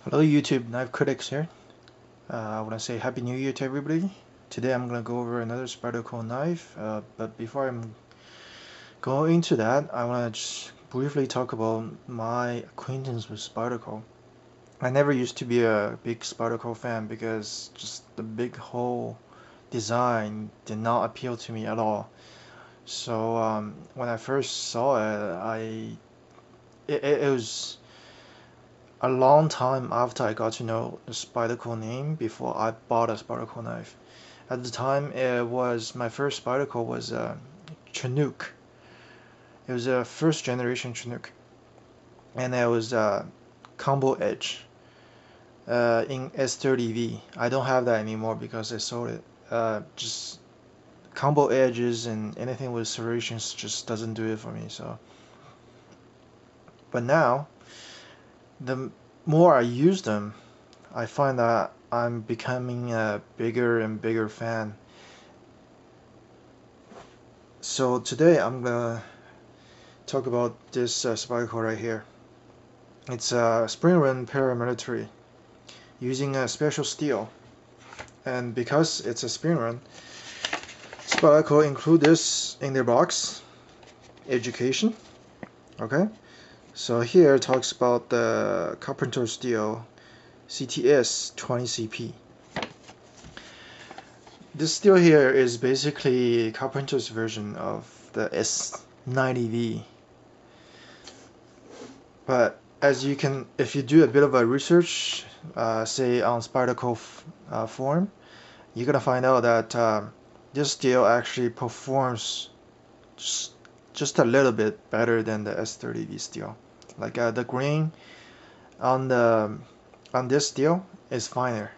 Hello YouTube, Knife Critics here. I want to say Happy New Year to everybody. Today I'm going to go over another Spyderco knife, but before I'm going into that, I want to just briefly talk about my acquaintance with Spyderco. I never used to be a big Spyderco fan because just the big hole design did not appeal to me at all. So when I first saw it was a long time after I got to know the Spyderco name before I bought a Spyderco knife. At the time, it was my first Spyderco was a Chinook. It was a first generation Chinook, and it was a combo edge in S30V. I don't have that anymore because I sold it. Just combo edges and anything with serrations just doesn't do it for me. So, but now the more I use them, I find that I'm becoming a bigger and bigger fan. So today I'm gonna talk about this Spyderco right here. It's a spring run paramilitary using a special steel, and because it's a spring run, Spyderco include this in their box. Education. Okay, so here it talks about the carpenter steel CTS 20CP. This steel here is basically carpenter's version of the S90V. But as you can, if you do a bit of a research, say on Spyderco forum, you're gonna find out that this steel actually performs just a little bit better than the S30V steel. Like the grain on this steel is finer.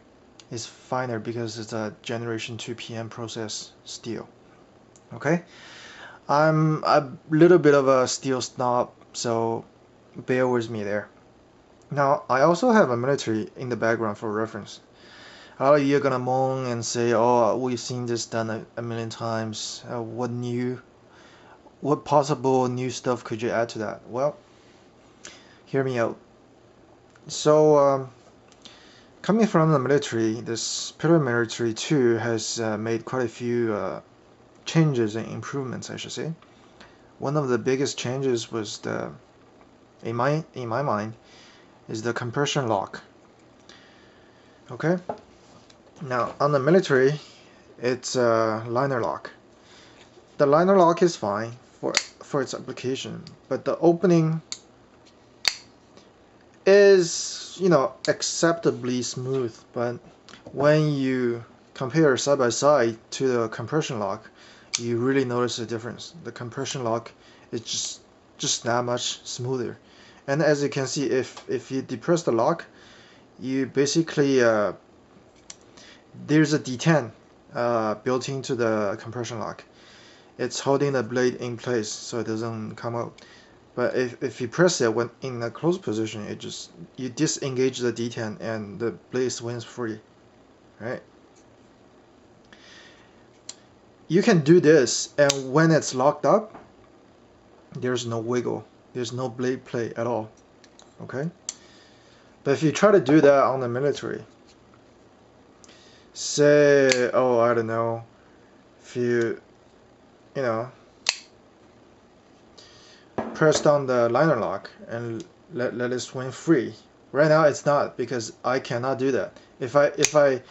It's finer because it's a Generation 2 PM process steel. Okay, I'm a little bit of a steel snob, so bear with me there. Now, I also have a military in the background for reference. A lot of you are gonna moan and say, "Oh, we've seen this done a million times. What possible new stuff could you add to that?" Well, hear me out. So, coming from the military, this Paramilitary 2 has made quite a few changes and improvements, I should say. One of the biggest changes was in my mind, is the compression lock. Okay, now on the military, it's a liner lock. The liner lock is fine for its application, but the opening is, acceptably smooth. But when you compare side by side to the compression lock, you really notice the difference. The compression lock is just that much smoother. And as you can see, if you depress the lock, you basically there's a D10 built into the compression lock. It's holding the blade in place so it doesn't come out. But if you press it when in a closed position, you disengage the D10 and the blade swings free, right? You can do this, and when it's locked up, there's no wiggle, there's no blade play at all. Okay, but if you try to do that on the military, say, oh, I don't know, if you know press down the liner lock and let it swing free. Right now it's not, because I cannot do that. If I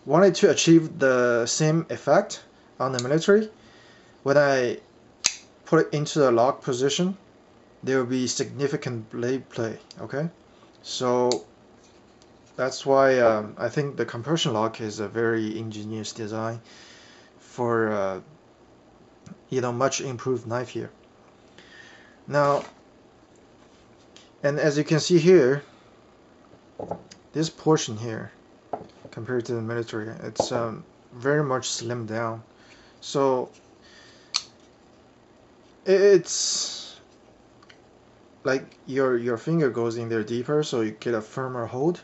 wanted to achieve the same effect on the military, when I put it into the lock position, there will be significant blade play. Okay, so that's why I think the compression lock is a very ingenious design for much improved knife here. Now, and as you can see here, this portion here, compared to the military, it's very much slimmed down. So it's like your finger goes in there deeper, so you get a firmer hold,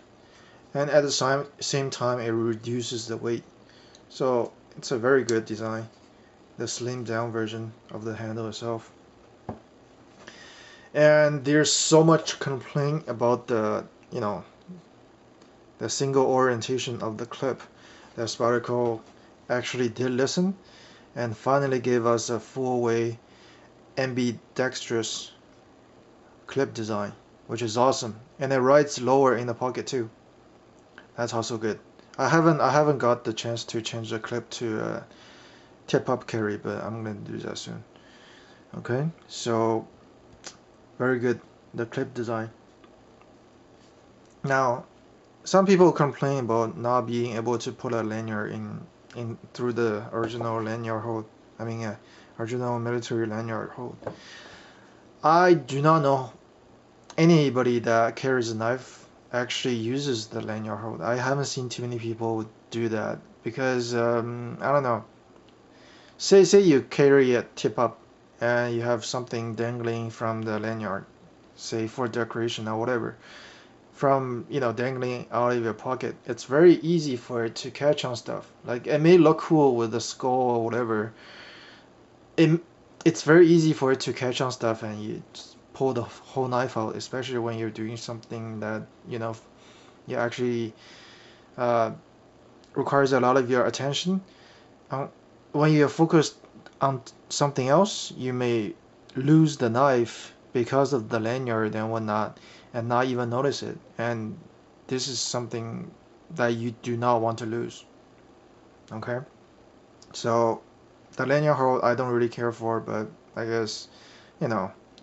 and at the same time it reduces the weight. So it's a very good design, the slimmed down version of the handle itself. And there's so much complaint about the the single orientation of the clip, that Spyderco actually did listen and finally gave us a full-way ambidextrous clip design, which is awesome. And it rides lower in the pocket too. That's also good. I haven't got the chance to change the clip to tip-up carry, but I'm gonna do that soon. Okay, so very good, the clip design. Now, some people complain about not being able to put a lanyard in through the original lanyard hole. I mean, original military lanyard hole. I do not know anybody that carries a knife actually uses the lanyard hole. I haven't seen too many people do that because I don't know. Say you carry a tip up and you have something dangling from the lanyard, say for decoration or whatever, from dangling out of your pocket. It's very easy for it to catch on stuff. Like, it may look cool with the skull or whatever. It's very easy for it to catch on stuff, and you just pull the whole knife out, especially when you're doing something that you actually requires a lot of your attention. When you're focused on something else, you may lose the knife because of the lanyard and whatnot, and not even notice it. And this is something that you do not want to lose. Okay, so the lanyard hold I don't really care for, but I guess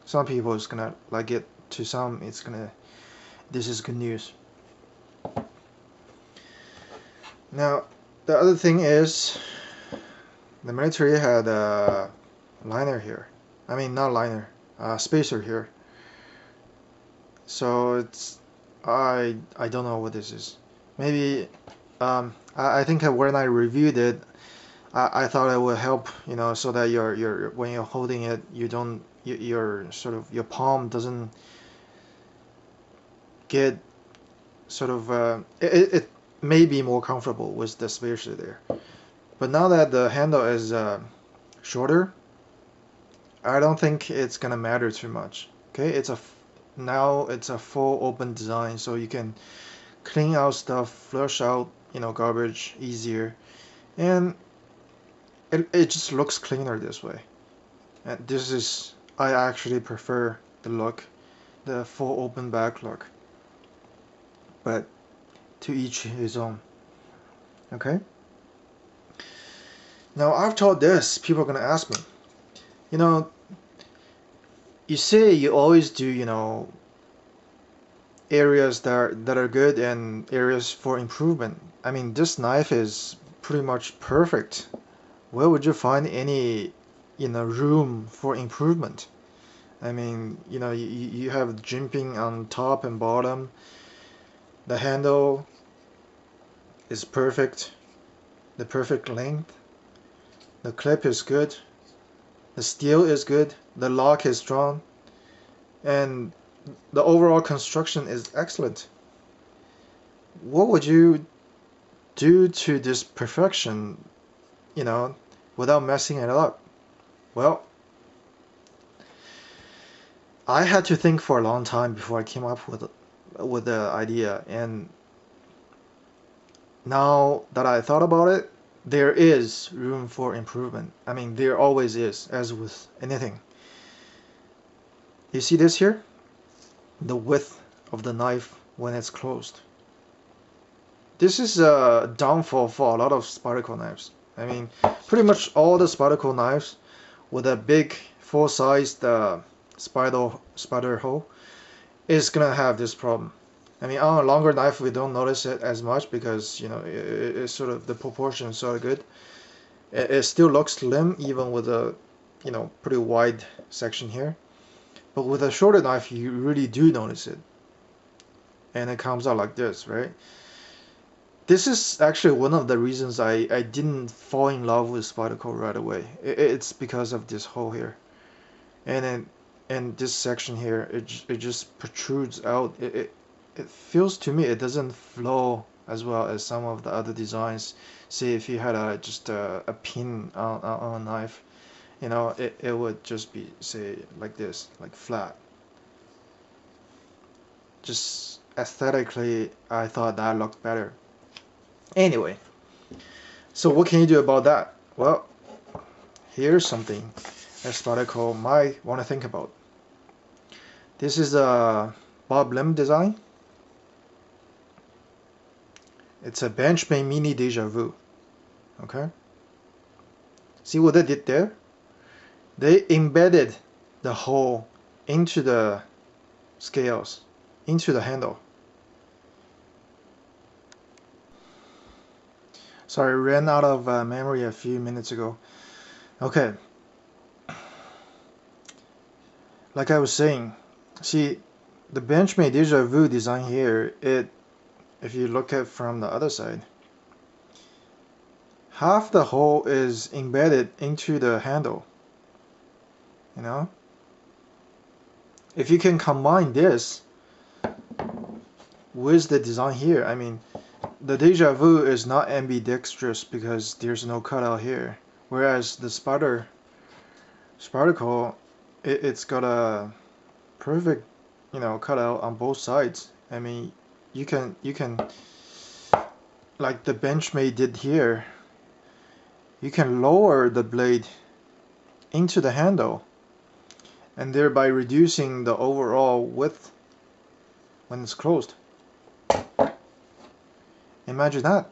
some people is gonna like it. To some, this is good news. Now, the other thing is, the military had a liner here. I mean, not liner, spacer here. So it's I don't know what this is. Maybe I think when I reviewed it, I thought it would help, so that your when you're holding it, you don't your sort of your palm doesn't get sort of it may be more comfortable with the spacer there. But now that the handle is shorter, I don't think it's gonna matter too much. Okay, now it's a full open design, so you can clean out stuff, flush out garbage easier, and it just looks cleaner this way. And I actually prefer the look, the full open back look. But to each his own. Okay. Now after all this, people are gonna ask me, you say you always do, areas that are good and areas for improvement. I mean, this knife is pretty much perfect. Where would you find any, room for improvement? I mean, you have jimping on top and bottom. The handle is perfect. The perfect length. The clip is good. The steel is good. The lock is strong. And the overall construction is excellent. What would you do to this perfection, without messing it up? Well, I had to think for a long time before I came up with the idea, and now that I thought about it, there is room for improvement. I mean, there always is, as with anything. You see this here? The width of the knife when it's closed. This is a downfall for a lot of Spyderco knives. I mean, pretty much all the Spyderco knives with a big full-sized spider hole is gonna have this problem. I mean, on a longer knife we don't notice it as much because it's sort of the proportion is sort of good. It still looks slim even with a pretty wide section here. But with a shorter knife, you really do notice it. And it comes out like this, right? This is actually one of the reasons I didn't fall in love with Spyderco right away. It's because of this hole here. And this section here, it just protrudes out. It feels to me it doesn't flow as well as some of the other designs. Say if you had just a pin on a knife. It would just be, say, like this, like flat. Just aesthetically, I thought that looked better. Anyway, so what can you do about that? Well, here's something that Spyderco might want to think about. This is a Bob Lim design. It's a Benchmade Mini Deja Vu. Okay? See what they did there? They embedded the hole into the scales, into the handle. Sorry, ran out of memory a few minutes ago. Okay. Like I was saying, see, the Benchmade Deja Vu design here, if you look at from the other side, half the hole is embedded into the handle. You know? If you can combine this with the design here, I mean, the Deja Vu is not ambidextrous because there's no cutout here. Whereas the Spyderco, it's got a perfect, cutout on both sides. I mean, you can like the Benchmade did here, you can lower the blade into the handle and thereby reducing the overall width when it's closed. Imagine that.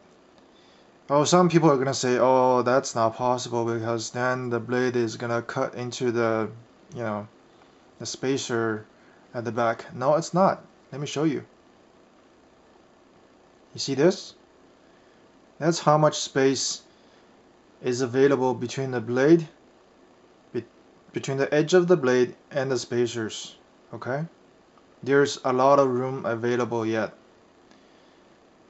Oh, some people are gonna say, oh, that's not possible because then the blade is gonna cut into the, the spacer at the back. No, it's not. Let me show you. You see this? That's how much space is available between the blade, between the edge of the blade and the spacers. Okay? There's a lot of room available yet.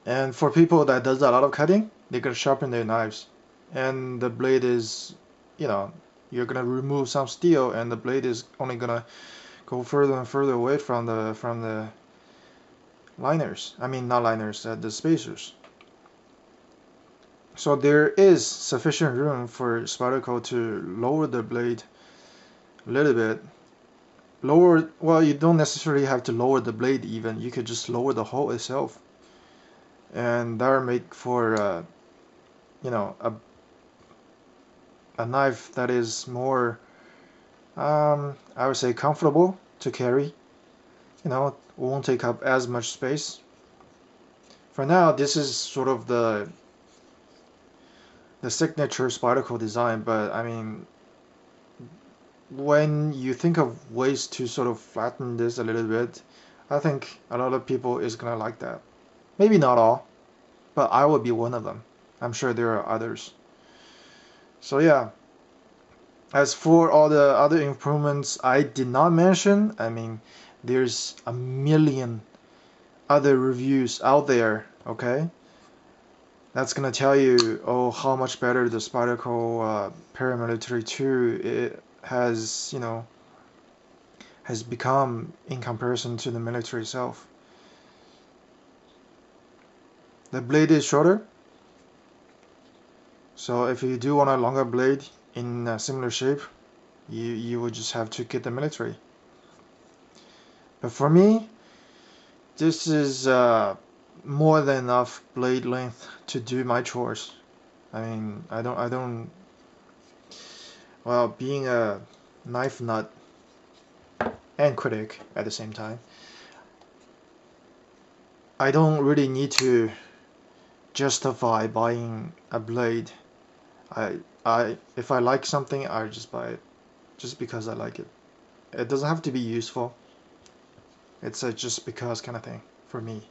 And for people that does a lot of cutting, they can sharpen their knives. And the blade is, you're gonna remove some steel and the blade is only gonna go further and further away from the liners. I mean, not liners, the spacers. So there is sufficient room for Spyderco to lower the blade a little bit. Well, you don't necessarily have to lower the blade even. You could just lower the hole itself. And that will make for, a knife that is more, I would say, comfortable to carry. Won't take up as much space. For now, this is sort of the signature Spyderco design, but I mean, when you think of ways to sort of flatten this a little bit, I think a lot of people is gonna like that. Maybe not all, but I will be one of them. I'm sure there are others. So yeah, as for all the other improvements I did not mention, I mean, there's a million other reviews out there, okay? That's gonna tell you, oh, how much better the Spyderco Paramilitary 2 it has, has become in comparison to the military itself. The blade is shorter, so if you do want a longer blade in a similar shape, you would just have to get the military. But for me, this is more than enough blade length to do my chores. I mean, I don't. Well, being a knife nut and critic at the same time, I don't really need to justify buying a blade. If I like something, I just buy it, just because I like it. It doesn't have to be useful. It's a just because kind of thing for me.